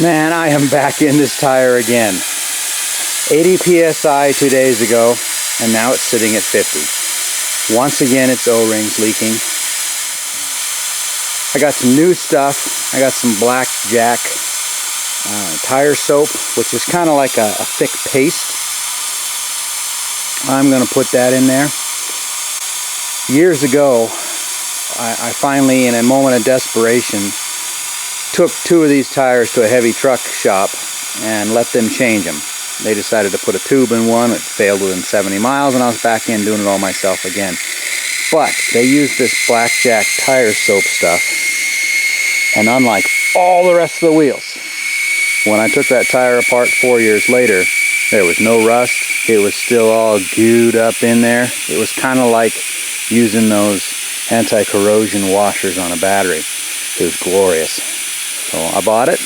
Man, I am back in this tire again. 80 psi 2 days ago, and now it's sitting at 50. Once again, it's O-rings leaking. I got some new stuff. I got some blackjack tire soap, which is kind of like a thick paste. I'm going to put that in there. Years ago, I finally, in a moment of desperation, took 2 of these tires to a heavy truck shop and let them change them. They decided to put a tube in one. It failed within 70 miles, and I was back in doing it all myself again. But they used this blackjack tire soap stuff, and unlike all the rest of the wheels, when I took that tire apart 4 years later, there was no rust. It was still all gooed up in there. It was kind of like using those anti-corrosion washers on a battery. It was glorious. So I bought it.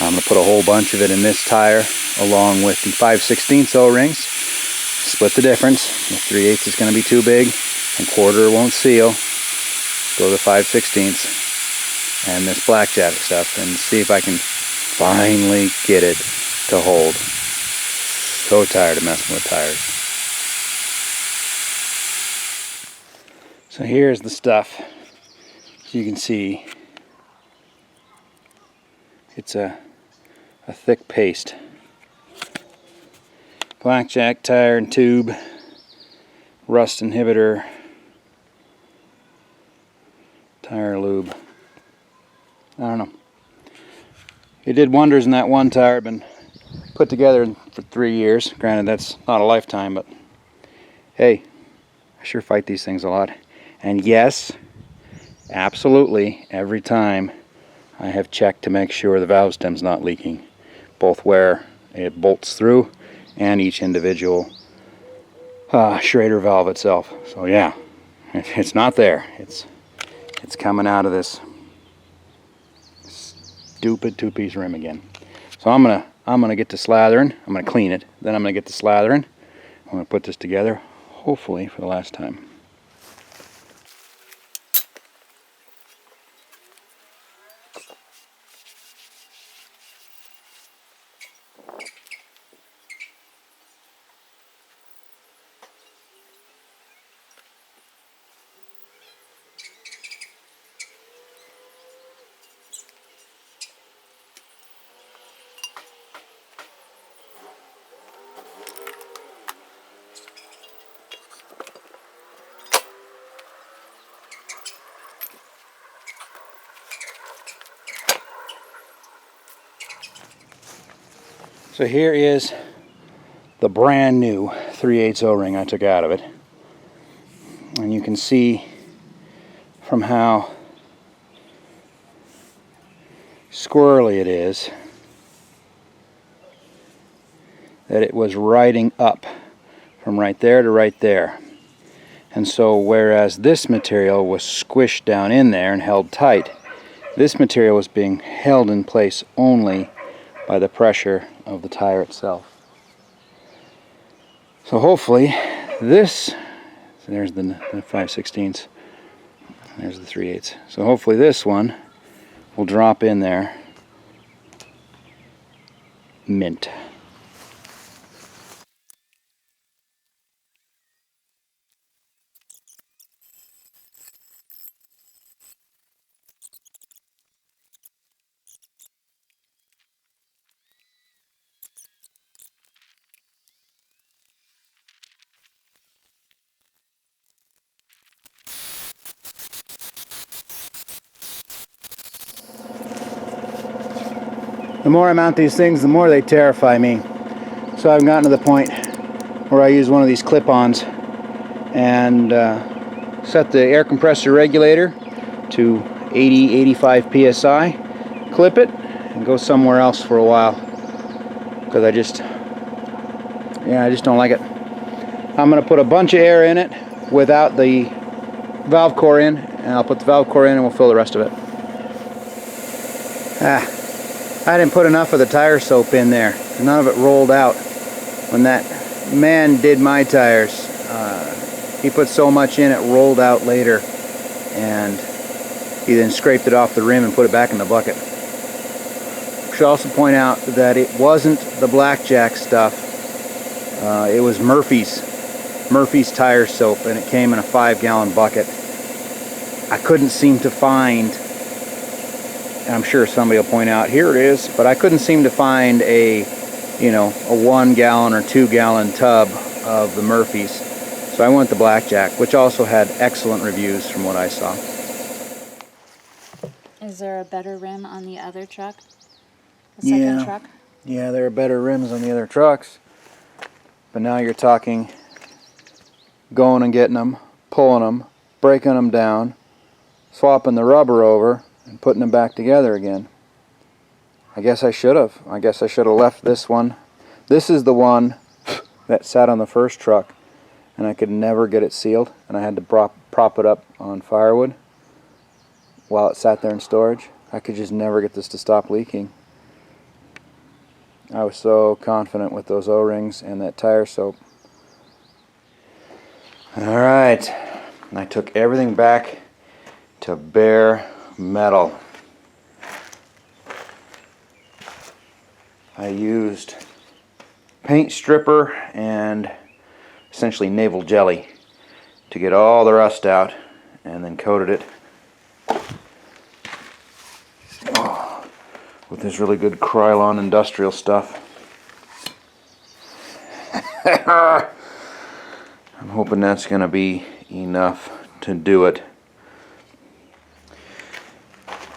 I'm going to put a whole bunch of it in this tire along with the 5/16 O-rings. Split the difference. The 3/8 is going to be too big and 1/4 won't seal. Go to the 5/16 and this blackjack stuff and see if I can finally get it to hold. So tired of messing with tires. So here's the stuff. As you can see, it's a thick paste. Blackjack tire and tube, rust inhibitor, tire lube. I don't know. It did wonders in that one tire. I've been put together for 3 years. Granted, that's not a lifetime, but hey, I sure fight these things a lot. And yes, absolutely, every time I have checked to make sure the valve stem's not leaking, both where it bolts through and each individual Schrader valve itself. So yeah, it's not there. It's coming out of this stupid 2-piece rim again. So I'm gonna get to slathering. I'm gonna clean it. Then I'm gonna get to slathering. I'm gonna put this together, hopefully for the last time. So here is the brand new 3/8 O-ring I took out of it. And you can see from how squirrely it is that it was riding up from right there to right there. And so whereas this material was squished down in there and held tight, this material was being held in place only by the pressure of the tire itself. So hopefully this, so there's the 5/16, there's the 3/8. So hopefully this one will drop in there mint. The more I mount these things, the more they terrify me. So I've gotten to the point where I use one of these clip-ons and set the air compressor regulator to 80-85 psi, clip it, and go somewhere else for a while. Because I just don't like it. I'm going to put a bunch of air in it without the valve core in, and I'll put the valve core in and we'll fill the rest of it. I didn't put enough of the tire soap in there. None of it rolled out. When that man did my tires, he put so much in it rolled out later, and he then scraped it off the rim and put it back in the bucket. should also point out that it wasn't the blackjack stuff. It was Murphy's tire soap, and it came in a 5-gallon bucket. I couldn't seem to find, and I'm sure somebody will point out, here it is, but I couldn't seem to find a 1-gallon or 2-gallon tub of the Murphy's. So I went the blackjack, which also had excellent reviews from what I saw. Is there a better rim on the other truck? The second truck? Yeah, there are better rims on the other trucks. But now you're talking going and getting them, pulling them, breaking them down, swapping the rubber over, and putting them back together again. I guess I should have. I guess I should have left this one. This is the one that sat on the first truck, and I could never get it sealed, and I had to prop it up on firewood while it sat there in storage. I could just never get this to stop leaking. I was so confident with those O-rings and that tire soap. Alright, I took everything back to bare metal. I used paint stripper and essentially navel jelly to get all the rust out, and then coated it with this really good Krylon industrial stuff. I'm hoping that's going to be enough to do it.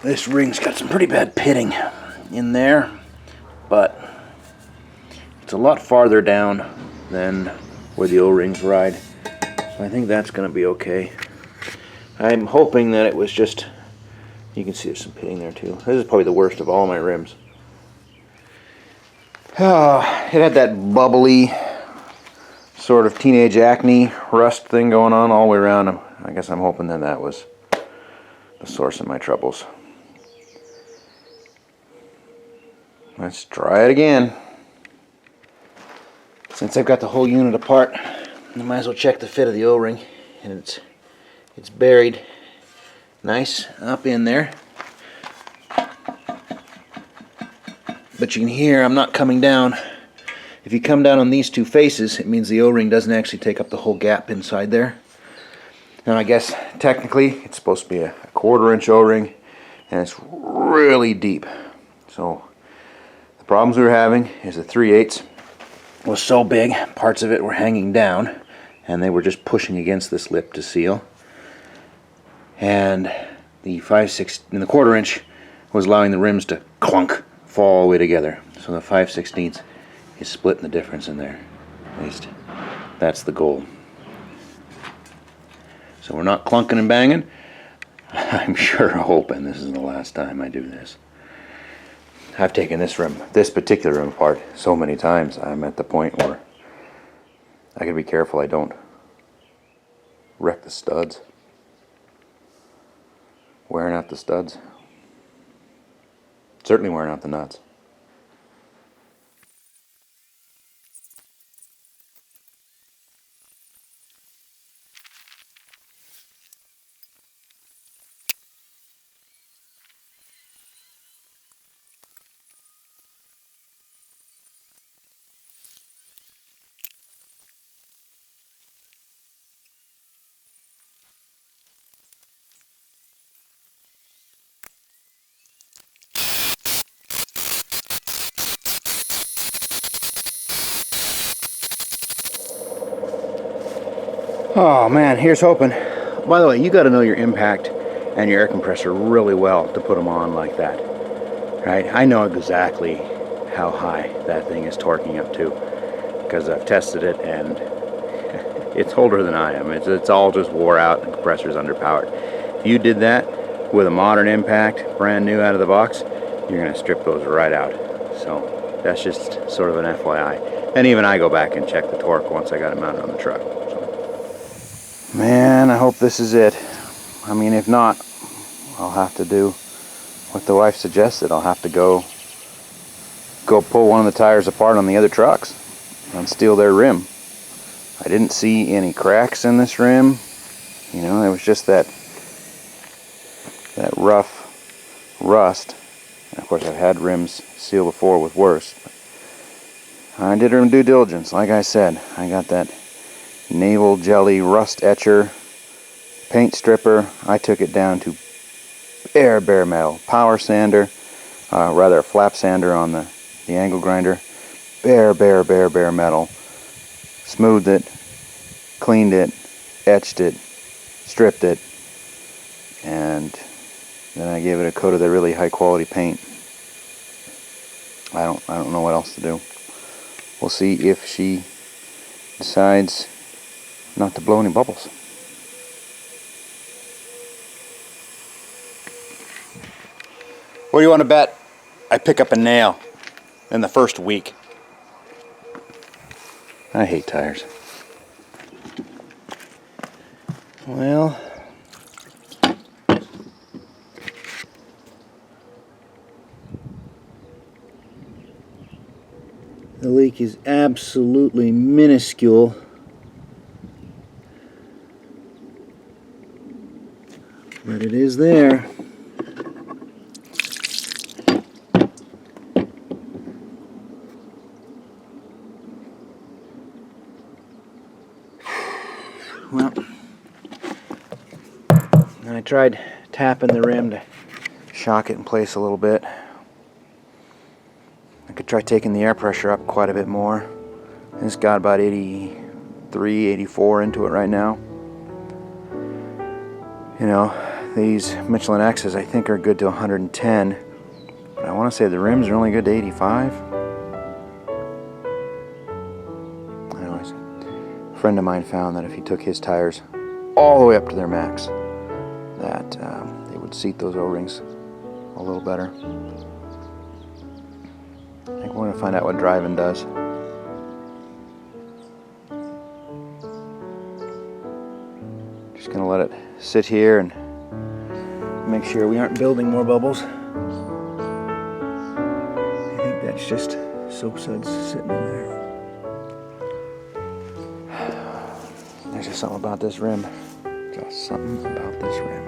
This ring's got some pretty bad pitting in there, but it's a lot farther down than where the O-rings ride, so I think that's going to be okay. I'm hoping that it was just, you can see there's some pitting there too. This is probably the worst of all my rims. It had that bubbly sort of teenage acne rust thing going on all the way around. I guess I'm hoping that that was the source of my troubles. Let's try it again. Since I've got the whole unit apart, I might as well check the fit of the O-ring, and it's buried nice up in there. But you can hear I'm not coming down. If you come down on these two faces, it means the O-ring doesn't actually take up the whole gap inside there. Now I guess technically it's supposed to be a 1/4-inch O-ring, and it's really deep. So the problems we were having is the 3/8 was so big, parts of it were hanging down, and they were just pushing against this lip to seal. And the 5/6 and the 1/4-inch was allowing the rims to clunk, fall all the way together. So the 5/16 is splitting the difference in there. At least that's the goal. So we're not clunking and banging. I'm sure hoping this is the last time I do this. I've taken this particular rim apart so many times. I'm at the point where I gotta be careful I don't wreck the studs. Wearing out the studs. Certainly wearing out the nuts. Oh man, here's hoping. By the way, you got to know your impact and your air compressor really well to put them on like that, right? I know exactly how high that thing is torquing up to because I've tested it, and it's older than I am. It's all just wore out and the compressor's underpowered. If you did that with a modern impact, brand new out of the box, you're going to strip those right out. So that's just sort of an FYI. And even I go back and check the torque once I got it mounted on the truck. Man, I hope this is it. I mean, if not, I'll have to do what the wife suggested. I'll have to go pull one of the tires apart on the other trucks and steal their rim. I didn't see any cracks in this rim. You know, it was just that rough rust And of course, I've had rims seal before with worse. But I did rim due diligence. Like I said, I got that Naval Jelly Rust Etcher paint stripper. I took it down to bare metal. Power sander, rather a flap sander on the angle grinder. Bare metal. Smoothed it, cleaned it, etched it, stripped it, and then I gave it a coat of the really high quality paint. I don't know what else to do. We'll see if she decides not to blow any bubbles. What do you want to bet I pick up a nail in the first week? I hate tires. Well, the leak is absolutely minuscule. But it is there. Well, I tried tapping the rim to shock it in place a little bit. I could try taking the air pressure up quite a bit more. It's got about 83, 84 into it right now. You know, these Michelin X's I think are good to 110, but I want to say the rims are only good to 85. Anyways, a friend of mine found that if he took his tires all the way up to their max, that they would seat those O-rings a little better. I think we're going to find out what driving does. Just going to let it sit here and make sure we aren't building more bubbles. I think that's just soap suds sitting in there. There's just something about this rim. Just something about this rim.